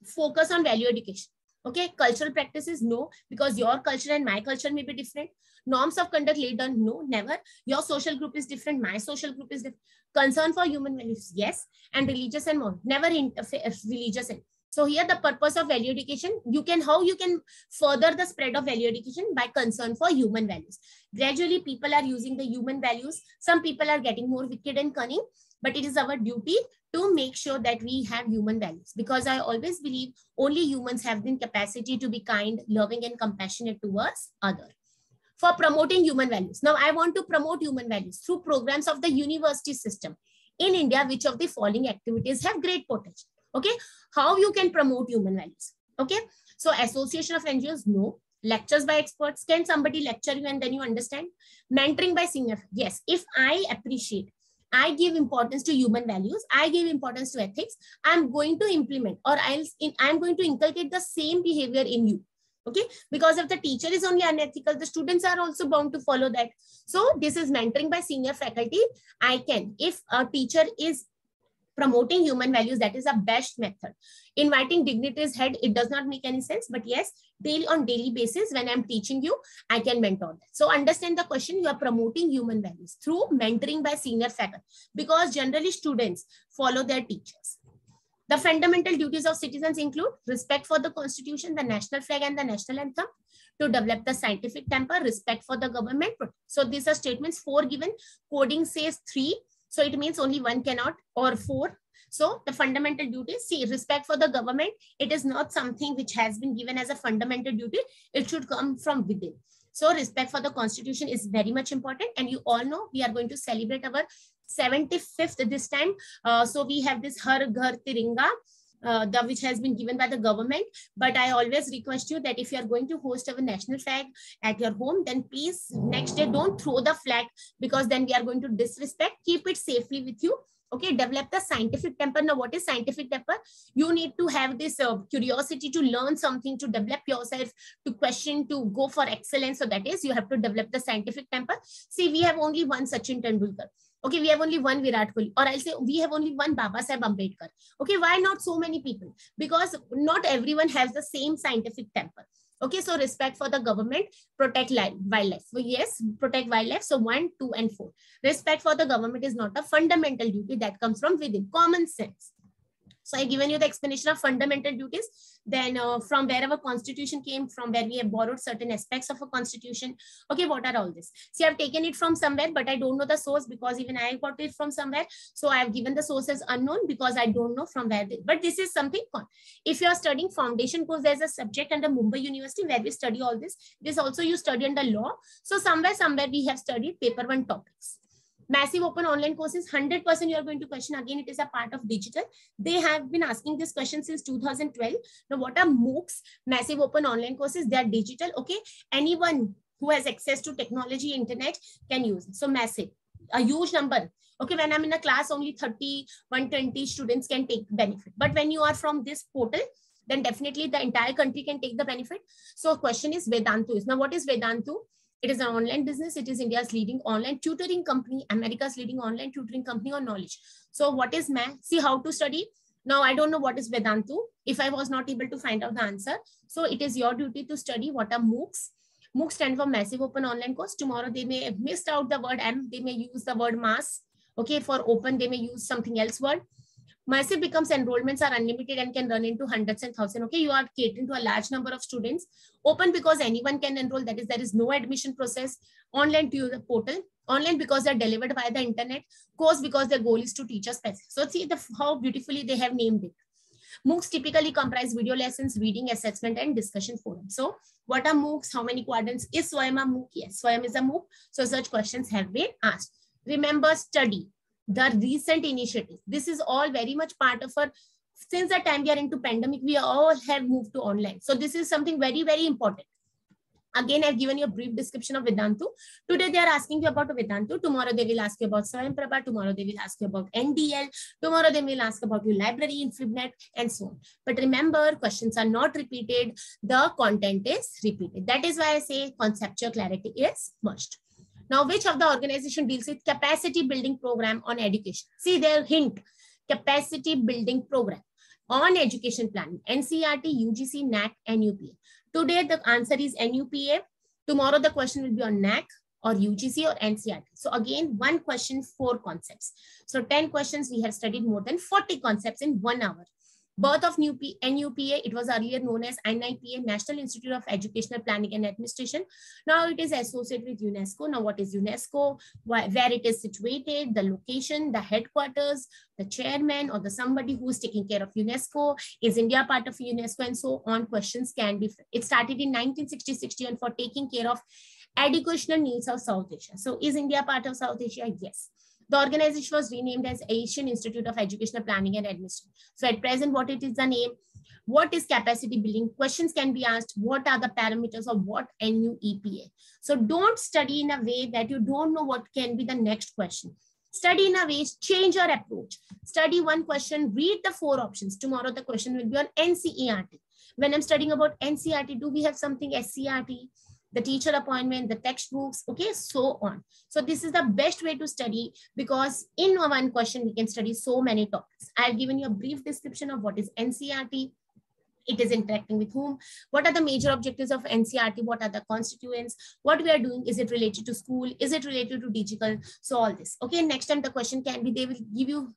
focus on value education. Okay, cultural practices, no, because your culture and my culture may be different. Norms of conduct laid down, no, never. Your social group is different, my social group is different. Concern for human values, yes. And religious and more, never interfere religious and. So here the purpose of value education, how you can further the spread of value education by concern for human values. Gradually people are using the human values. Some people are getting more wicked and cunning, but it is our duty to make sure that we have human values, because I always believe only humans have the capacity to be kind, loving and compassionate towards others. For promoting human values. Now I want to promote human values through programs of the university system. In India, which of the following activities have great potential? Okay, how you can promote human values? Okay, so association of NGOs, no. Lectures by experts, can somebody lecture you and then you understand? Mentoring by senior, yes. If I appreciate, I give importance to human values, I give importance to ethics, I'm going to implement or I'm going to inculcate the same behavior in you. Okay, because if the teacher is only unethical, the students are also bound to follow that. So this is mentoring by senior faculty. I can, if a teacher is promoting human values, that is a best method. Inviting dignitaries head, it does not make any sense, but yes, on daily basis when I'm teaching you, I can mentor that. So understand the question, you are promoting human values through mentoring by senior faculty, because generally students follow their teachers. The fundamental duties of citizens include respect for the constitution, the national flag and the national anthem, to develop the scientific temper, respect for the government. So these are statements, 4 given, coding says 3. So it means only 1 cannot, or 4. So the fundamental duties, see, respect for the government, it is not something which has been given as a fundamental duty. It should come from within. So respect for the constitution is very much important. And you all know we are going to celebrate our 75th this time. So we have this Har Ghar Tiringa, which has been given by the government. But I always request you that if you are going to host our national flag at your home, then please next day don't throw the flag, because then we are going to disrespect. Keep it safely with you. Okay, develop the scientific temper. Now, what is scientific temper? You need to have this curiosity to learn something, to develop yourself, to question, to go for excellence. So that is, you have to develop the scientific temper. See, we have only one Sachin Tendulkar. Okay, we have only one Virat Kohli, or I'll say we have only one Baba Saheb Ambedkar. Okay, why not so many people? Because not everyone has the same scientific temper. Okay, so respect for the government, protect wildlife. So yes, protect wildlife. So 1, 2, and 4. Respect for the government is not a fundamental duty, that comes from within, common sense. So I've given you the explanation of fundamental duties. Then from where our constitution came from, where we have borrowed certain aspects of a constitution. Okay, what are all this? See, I've taken it from somewhere, but I don't know the source, because even I got it from somewhere. So I've given the source as unknown, because I don't know from where. But this is something fun. If you are studying foundation course, there's a subject under Mumbai University where we study all this. This also you study under law. So somewhere we have studied paper 1 topics. Massive open online courses, 100% you are going to question. Again, it is a part of digital. They have been asking this question since 2012. Now, what are MOOCs? Massive open online courses, they are digital. Okay, anyone who has access to technology, internet can use. So massive, a huge number. Okay, when I'm in a class, only 30, 120 students can take benefit. But when you are from this portal, then definitely the entire country can take the benefit. So question is Vedantu. Now, what is Vedantu? It is an online business. It is India's leading online tutoring company, America's leading online tutoring company on knowledge. So what is math? See how to study. Now, I don't know what is Vedantu. If I was not able to find out the answer, so it is your duty to study what are MOOCs. MOOCs stand for Massive Open Online Course. Tomorrow, they may have missed out the word M. They may use the word mass. Okay, for open, they may use something else word. Massive becomes enrollments are unlimited and can run into hundreds and thousands. Okay, you are catering to a large number of students. Open because anyone can enroll. That is, there is no admission process. Online to the portal. Online because they're delivered via the internet. Course because their goal is to teach us best. So see how beautifully they have named it. MOOCs typically comprise video lessons, reading, assessment, and discussion forums. So what are MOOCs? How many quadrants? Is Swayam a MOOC? Yes, Swayam is a MOOC. So such questions have been asked. Remember, study. The recent initiatives. This is all very much part of our, since the time we are into pandemic, we all have moved to online. So this is something very, very important. Again, I've given you a brief description of Vedantu. Today, they are asking you about Vedantu. Tomorrow, they will ask you about Swayamprabha. Tomorrow, they will ask you about NDL. Tomorrow, they will ask about your library in FlipNet and so on. But remember, questions are not repeated. The content is repeated. That is why I say conceptual clarity is must. Now, which of the organization deals with capacity building program on education? See their hint, capacity building program on education planning, NCERT, UGC, NAC, NUPA. Today, the answer is NUPA. Tomorrow, the question will be on NAC or UGC or NCERT. So again, one question, 4 concepts. So 10 questions, we have studied more than 40 concepts in 1 hour. Birth of NUPA, it was earlier known as NIPA, National Institute of Educational Planning and Administration. Now it is associated with UNESCO. Now what is UNESCO? Where it is situated, the location, the headquarters, the chairman or the somebody who is taking care of UNESCO, is India part of UNESCO, and so on. Questions can be, it started in 1960-61 for taking care of educational needs of South Asia. So is India part of South Asia? Yes. The organization was renamed as Asian Institute of Educational Planning and Administration. So at present, what it is the name? What is capacity building? Questions can be asked. What are the parameters of what NUEPA? So don't study in a way that you don't know what can be the next question. Study in a way, change your approach. Study one question, read the 4 options. Tomorrow, the question will be on NCERT. When I'm studying about NCERT, do we have something SCERT? The teacher appointment, the textbooks, okay, so on. So this is the best way to study because in one question, we can study so many topics. I've given you a brief description of what is NCERT. It is interacting with whom? What are the major objectives of NCERT? What are the constituents? What we are doing? Is it related to school? Is it related to digital? So all this, okay. Next time the question can be, they will give you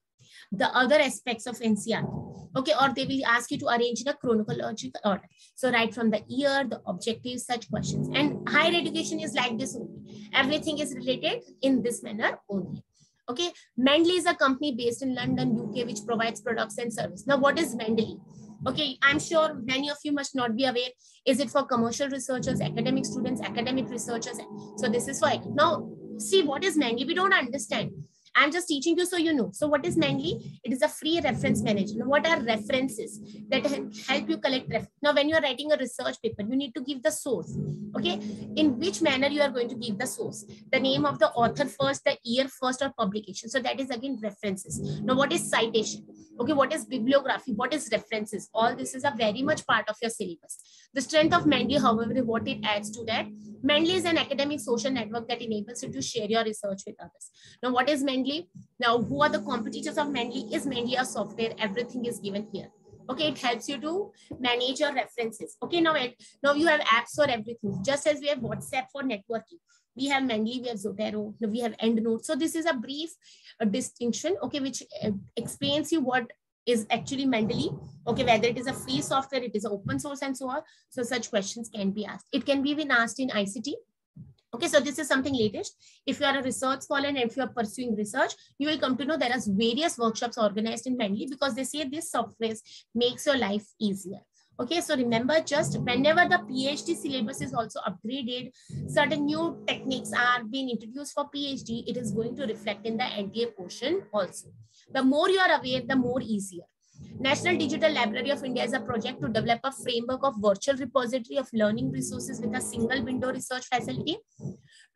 the other aspects of NCERT, okay, or they will ask you to arrange in a chronological order. So right from the year, the objectives, such questions. And higher education is like this only. Everything is related in this manner only. Okay, Mendeley is a company based in London, UK, which provides products and services. Now, what is Mendeley? Okay, I'm sure many of you must not be aware. Is it for commercial researchers, academic students, academic researchers? So this is for it. Now, see what is Mendeley? We don't understand. I'm just teaching you so you know. So what is Mendeley? It is a free reference manager. Now, what are references that help you collect reference? Now, when you are writing a research paper, you need to give the source. Okay, in which manner you are going to give the source? The name of the author first, the year first, or publication. So that is again references. Now, what is citation? Okay, what is bibliography? What is references? All this is a very much part of your syllabus. The strength of Mendeley, however, what it adds to that. Mendeley is an academic social network that enables you to share your research with others. Now, what is Mendeley? Now, who are the competitors of Mendeley? Is Mendeley a software? Everything is given here. Okay, it helps you to manage your references. Okay, now you have apps for everything. Just as we have WhatsApp for networking, we have Mendeley, we have Zotero, we have EndNote. So this is a brief distinction, okay, which explains you what is actually Mendeley, okay, whether it is a free software, it is open source and so on. So such questions can be asked. It can be even asked in ICT. Okay, so this is something latest. If you are a research scholar and if you are pursuing research, you will come to know there are various workshops organized in Mendeley because they say this software makes your life easier. Okay, so remember, just whenever the PhD syllabus is also upgraded, certain new techniques are being introduced for PhD, it is going to reflect in the NTA portion also. The more you are aware, the more easier. National Digital Library of India is a project to develop a framework of virtual repository of learning resources with a single window research facility.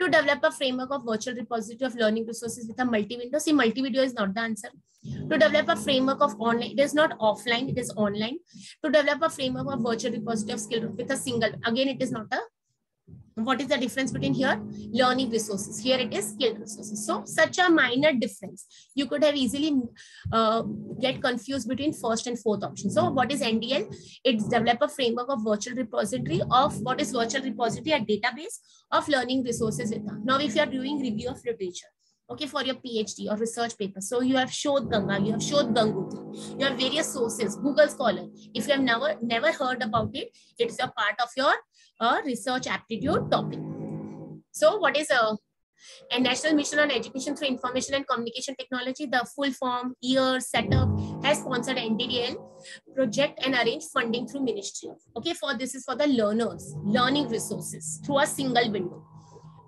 To develop a framework of virtual repository of learning resources with a multi-window. See, multi-video is not the answer. To develop a framework of online, it is not offline, it is online. To develop a framework of virtual repository of skill with a single, again, it is not a what is the difference between here? Learning resources. Here it is skilled resources. So such a minor difference. You could have easily get confused between first and fourth option. So what is NDL? It's develop a framework of virtual repository of what is virtual repository, a database of learning resources. Now, if you are doing review of literature, okay, for your PhD or research paper. So you have Shodh Ganga, you have Shodh Gangotri, you have various sources, Google Scholar. If you have never heard about it, it's a part of your research aptitude topic. So what is a National Mission on Education through Information and Communication Technology? The full form, year, setup, has sponsored NDDL project and arranged funding through ministry. Okay, for this is for the learners, learning resources through a single window.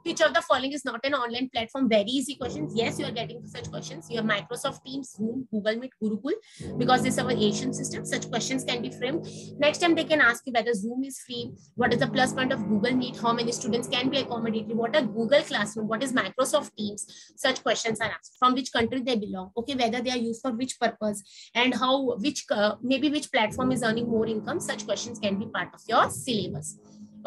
Which of the following is not an online platform? Very easy questions. Yes, you are getting such questions. You have Microsoft Teams, Zoom, Google Meet, Gurukul, because this is our Asian system. Such questions can be framed. Next time they can ask you whether Zoom is free. What is the plus point of Google Meet? How many students can be accommodated? What are Google Classroom? What is Microsoft Teams? Such questions are asked. From which country they belong? Okay, whether they are used for which purpose and how, maybe which platform is earning more income. Such questions can be part of your syllabus.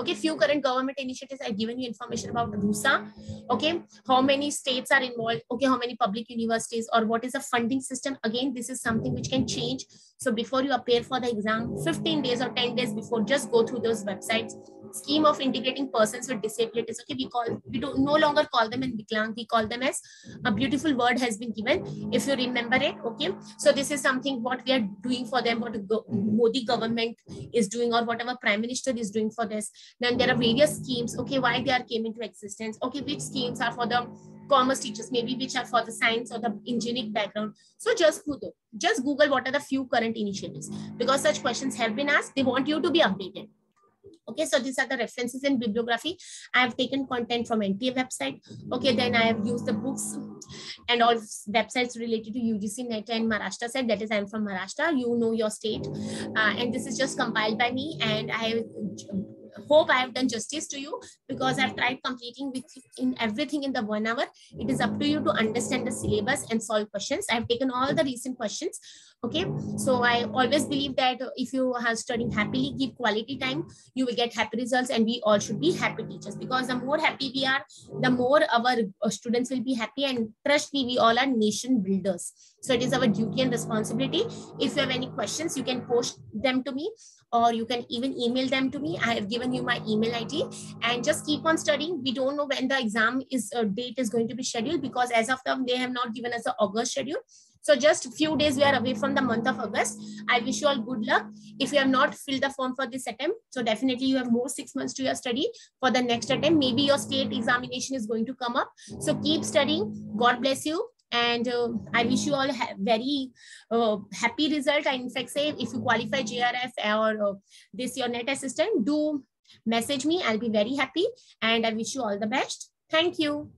Okay, few current government initiatives. I've given you information about RUSA. Okay, how many states are involved? Okay, how many public universities, or what is the funding system? Again, this is something which can change. So before you appear for the exam, 15 days or 10 days before, just go through those websites. Scheme of integrating persons with disabilities. Okay, we don't no longer call them in Viklang, we call them as a beautiful word has been given, if you remember it. Okay, so this is something what we are doing for them, what Modi government is doing, or whatever Prime Minister is doing for this. Then there are various schemes. Okay, why they are came into existence. Okay, which schemes are for the commerce teachers, maybe which are for the science or the engineering background. So just Google what are the few current initiatives, because such questions have been asked. They want you to be updated. Okay, so these are the references in bibliography. I have taken content from NTA website. Okay, then I have used the books and all websites related to UGC, NET and Maharashtra side. That is, I'm from Maharashtra. You know your state. And this is just compiled by me. And I hope I have done justice to you, because I've tried completing everything in the 1 hour. It is up to you to understand the syllabus and solve questions. I've taken all the recent questions. Okay, so I always believe that if you are studying happily, give quality time, you will get happy results, and we all should be happy teachers, because the more happy we are, the more our students will be happy, and trust me, we all are nation builders. So it is our duty and responsibility. If you have any questions, you can post them to me, or you can even email them to me. I have given you my email ID, and just keep on studying. We don't know when the exam date is going to be scheduled, because as of now, they have not given us the August schedule. So just a few days we are away from the month of August. I wish you all good luck. If you have not filled the form for this attempt, so definitely you have more 6 months to your study for the next attempt. Maybe your state examination is going to come up. So keep studying. God bless you. And I wish you all very happy result. I in fact say, if you qualify JRF or this your NET assistant, do message me. I'll be very happy. And I wish you all the best. Thank you.